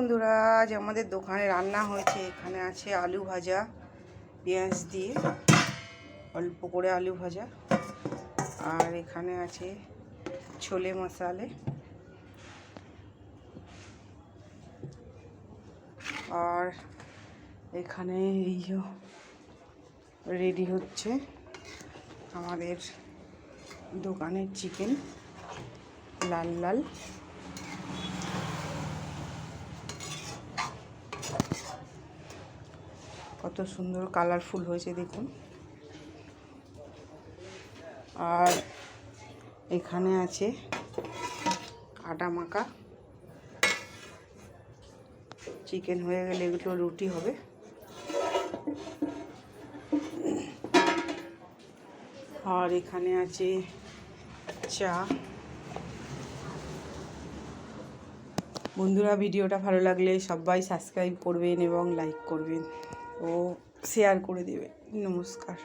বন্ধুরা, আজ আমাদের দোকানে রান্না হয়েছে। এখানে আছে আলু ভাজা পেঁয়াজ দিয়ে, অল্প করে আলু ভাজা, আর এখানে আছে ছোলে মশালে, আর এখানে এই যে রেডি হচ্ছে আমাদের দোকানের চিকেন, লাল লাল। কত সুন্দর কালারফুল হয়েছে দেখুন। আর এখানে আছে আটা মাখা। চিকেন হয়ে গেলে এগুলো রুটি হবে। আর এখানে আছে চা। বন্ধুরা, ভিডিওটা ভালো লাগলে সবাই সাবস্ক্রাইব করবেন এবং লাইক করবেন ও শেয়ার করে দেবেন। নমস্কার।